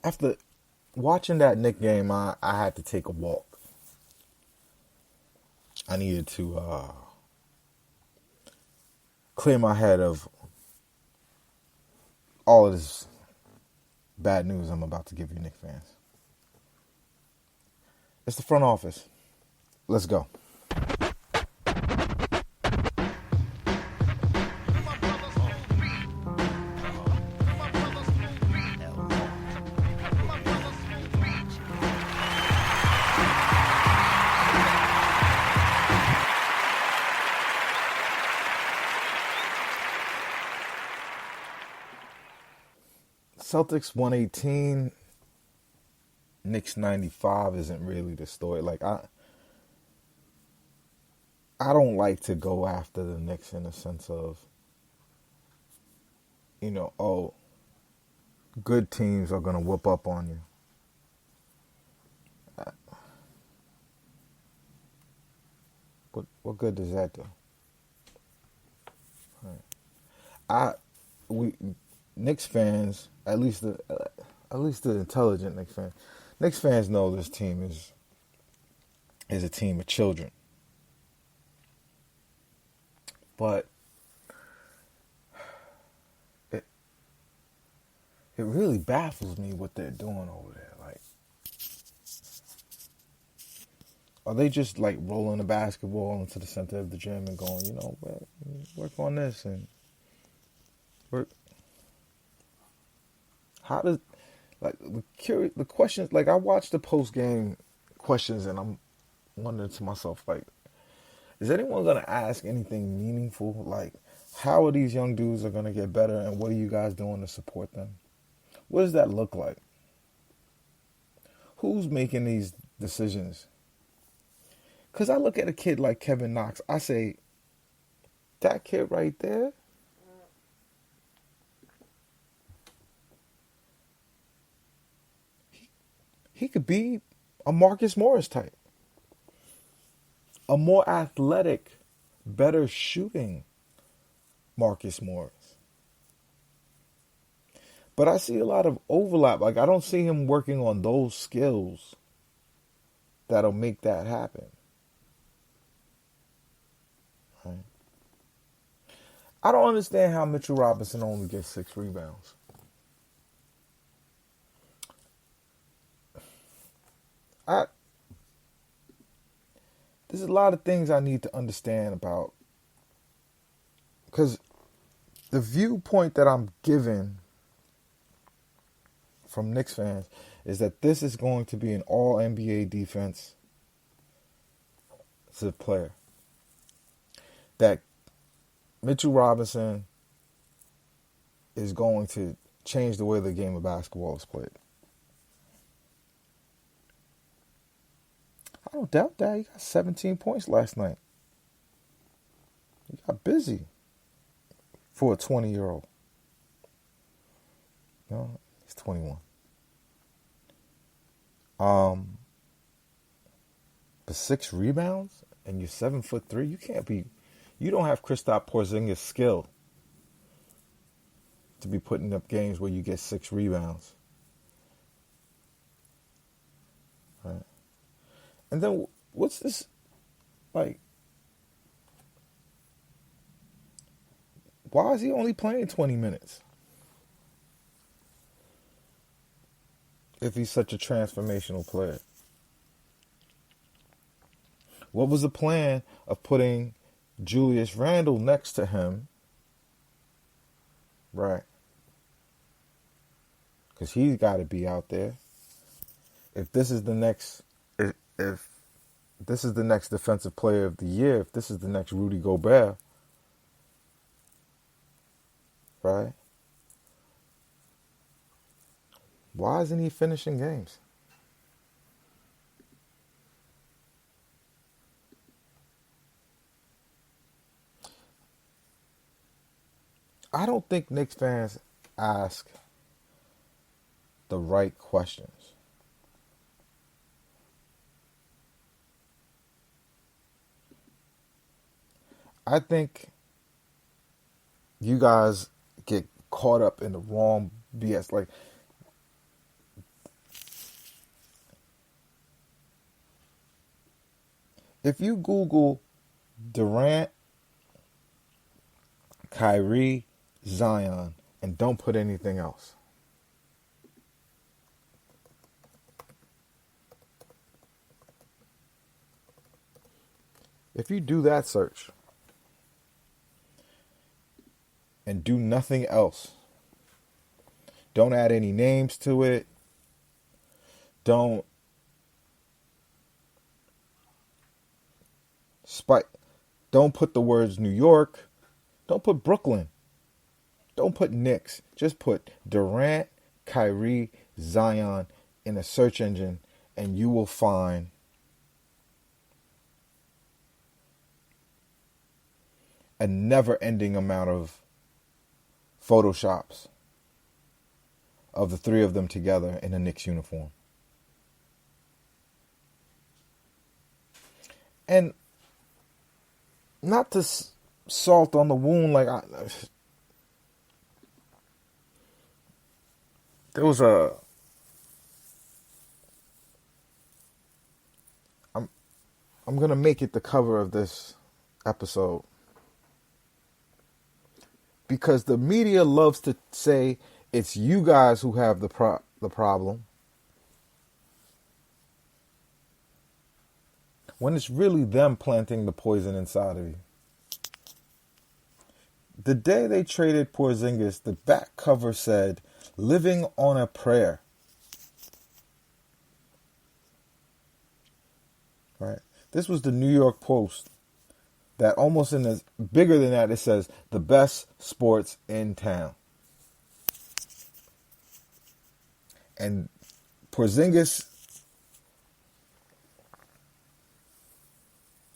After watching that Knicks game, I had to take a walk. I needed to clear my head of all of this bad news I'm about to give you, Knicks fans. It's the front office. Let's go. Celtics 118, Knicks 95 isn't really the story. Like I don't like to go after the Knicks in the sense of, oh, good teams are gonna whoop up on you. What good does that do? Right. We Knicks fans, at least the intelligent Knicks fans know this team is a team of children. But it it really baffles me what they're doing over there. Like, are they just like rolling the basketball into the center of the gym and going, work on this and work? How does like the questions? Like, I watched the post game questions and I'm wondering to myself, like, is anyone gonna ask anything meaningful? Like, how are these young dudes are gonna get better, and what are you guys doing to support them? What does that look like? Who's making these decisions? Because I look at a kid like Kevin Knox, I say, that kid right there, he could be a Marcus Morris type, a more athletic, better shooting Marcus Morris. But I see a lot of overlap. Like, I don't see him working on those skills that'll make that happen. Right? I don't understand how Mitchell Robinson only gets 6 rebounds. I There's a lot of things I need to understand about, because the viewpoint that I'm given from Knicks fans is that this is going to be an all NBA defensive player. That Mitchell Robinson is going to change the way the game of basketball is played. I don't doubt that. He got 17 points last night. He got busy for a 20-year-old. No, he's 21. But 6 rebounds and you're 7'3", you don't have Kristaps Porzingis skill to be putting up games where you get 6 rebounds. Right? And then what's this, like, why is he only playing 20 minutes? If he's such a transformational player. What was the plan of putting Julius Randle next to him? Right. Because he's got to be out there. If this is the next, if this is the next defensive player of the year, if this is the next Rudy Gobert, right? Why isn't he finishing games? I don't think Knicks fans ask the right questions. I think you guys get caught up in the wrong BS. Like, If you Google Durant, Kyrie, Zion, and don't put anything else, if you do that search and do nothing else, don't add any names to it, don't spike, don't put the words New York, don't put Brooklyn, don't put Knicks, just put Durant, Kyrie, Zion in a search engine, and you will find a never-ending amount of photoshops of the three of them together in a Knicks uniform. And not to salt on the wound, like there was a I'm gonna make it the cover of this episode because the media loves to say it's you guys who have the problem when it's really them planting the poison inside of you. The day they traded Porzingis, the back cover said, "Living on a prayer." Right? This was the New York Post that almost in this, bigger than that, it says, "The best sports in town." And Porzingis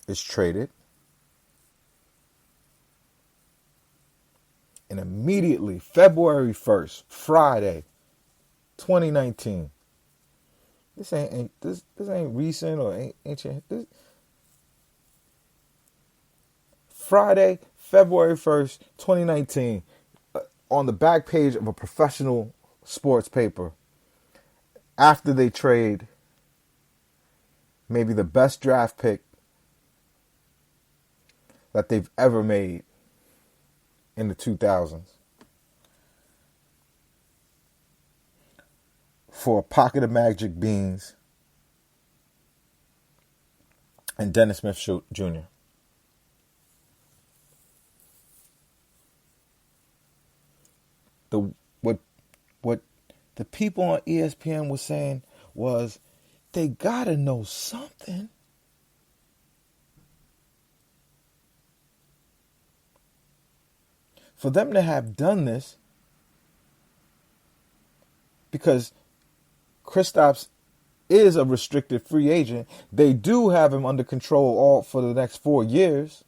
is traded. And immediately, February 1st, Friday, 2019. This ain't recent or ain't ancient. Friday, February 1st, 2019, on the back page of a professional sports paper, after they trade maybe the best draft pick that they've ever made in the 2000s for a pocket of magic beans and Dennis Smith Jr. What the people on ESPN was saying was they gotta know something. For them to have done this, because Kristaps is a restricted free agent, they do have him under control all for the next 4 years.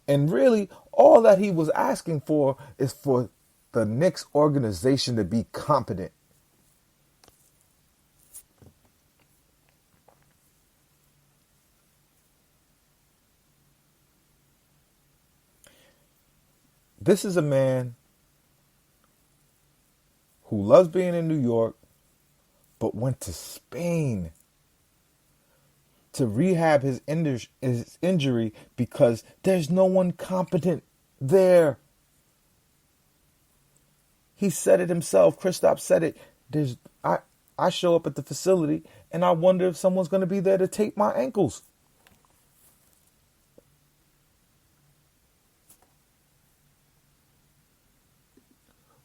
And really, all that he was asking for is for the Knicks organization to be competent. This is a man who loves being in New York, but went to Spain to rehab his injury because there's no one competent there. He said it himself. Kristaps said it. I show up at the facility and I wonder if someone's going to be there to tape my ankles.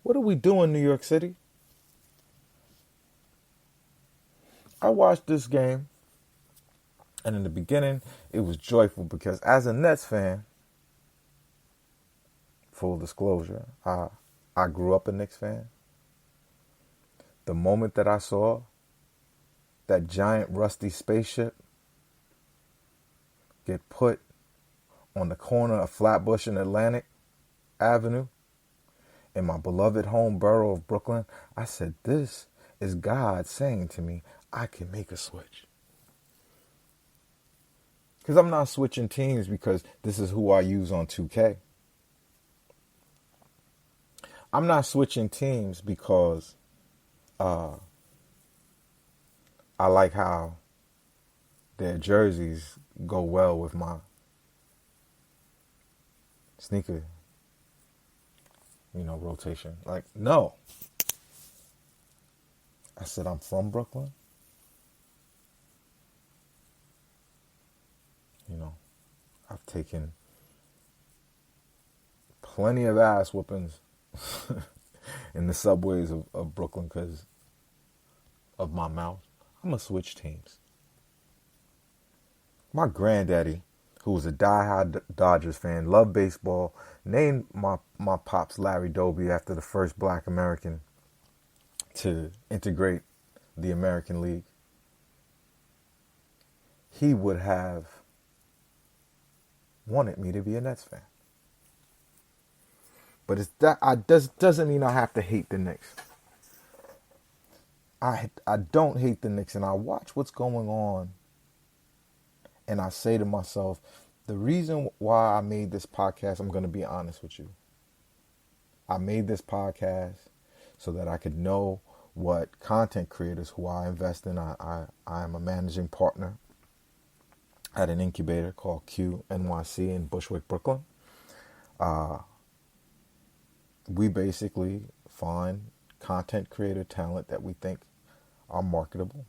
What are we doing, New York City? I watched this game, and in the beginning, it was joyful because as a Nets fan, full disclosure, I grew up a Knicks fan. The moment that I saw that giant rusty spaceship get put on the corner of Flatbush and Atlantic Avenue in my beloved home borough of Brooklyn, I said, this is God saying to me, I can make a switch. Because I'm not switching teams because this is who I use on 2K. I'm not switching teams because I like how their jerseys go well with my sneaker, rotation. Like, no. I said, I'm from Brooklyn. I've taken plenty of ass whoopings in the subways of Brooklyn because of my mouth. I'm going to switch teams. My granddaddy, who was a diehard Dodgers fan, loved baseball, named my pops Larry Doby after the first black American to integrate the American League. He would have wanted me to be a Nets fan. But doesn't mean I have to hate the Knicks. I don't hate the Knicks, and I watch what's going on, and I say to myself, the reason why I made this podcast, I'm going to be honest with you. I made this podcast so that I could know what content creators who I invest in. I am a managing partner at an incubator called QNYC in Bushwick, Brooklyn. We basically find content creator talent that we think are marketable,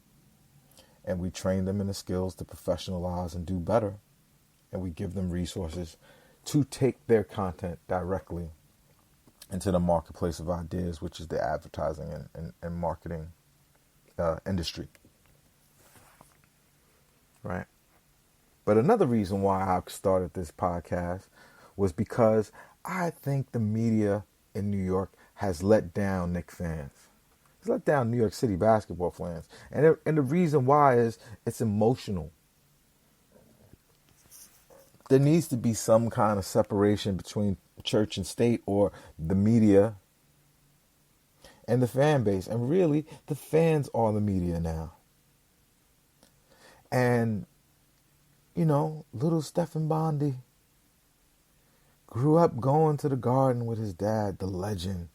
and we train them in the skills to professionalize and do better, and we give them resources to take their content directly into the marketplace of ideas, which is the advertising and marketing industry. Right? But another reason why I started this podcast was because I think the media in New York has let down Knicks fans. It's let down New York City basketball fans. And the reason why is it's emotional. There needs to be some kind of separation between church and state, or the media and the fan base. And really, the fans are the media now. And, little Stephen Bondy grew up going to the Garden with his dad, the legend.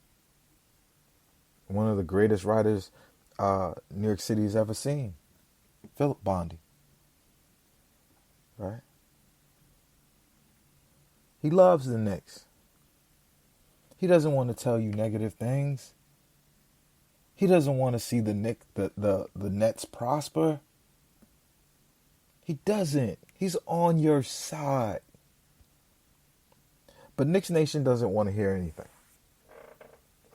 One of the greatest writers New York City has ever seen. Philip Bondy. Right? He loves the Knicks. He doesn't want to tell you negative things. He doesn't want to see the Nets prosper. He doesn't. He's on your side. But Knicks Nation doesn't want to hear anything.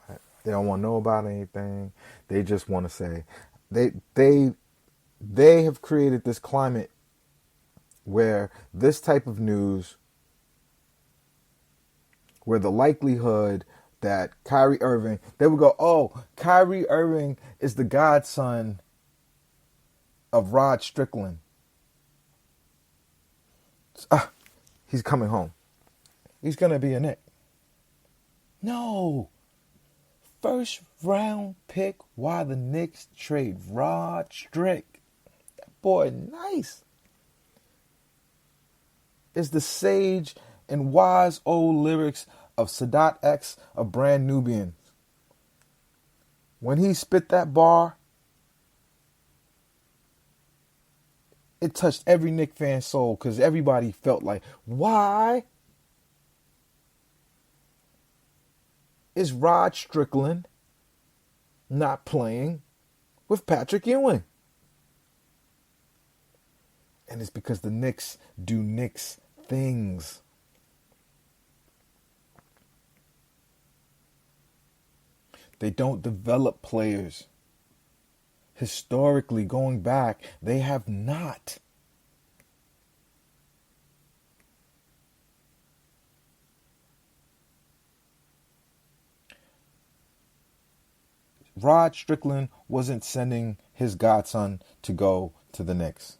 Right? They don't want to know about anything. They just want to say they have created this climate where this type of news, where the likelihood that Kyrie Irving, they would go, oh, Kyrie Irving is the godson of Rod Strickland. He's coming home. He's going to be a Knick. No. First round pick, why the Knicks trade Rod Strick. That boy, nice. Is the sage and wise old lyrics of Sadat X of Brand Nubians. When he spit that bar, it touched every Knicks fan's soul because everybody felt like, why is Rod Strickland not playing with Patrick Ewing? And it's because the Knicks do Knicks things. They don't develop players. Historically, going back, they have not. Rod Strickland wasn't sending his godson to go to the Knicks.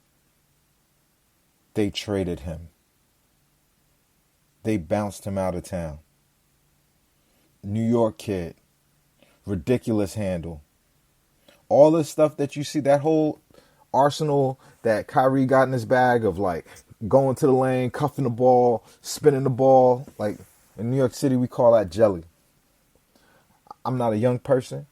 They traded him. They bounced him out of town. New York kid. Ridiculous handle. All this stuff that you see, that whole arsenal that Kyrie got in his bag of like going to the lane, cuffing the ball, spinning the ball. Like in New York City, we call that jelly. I'm not a young person,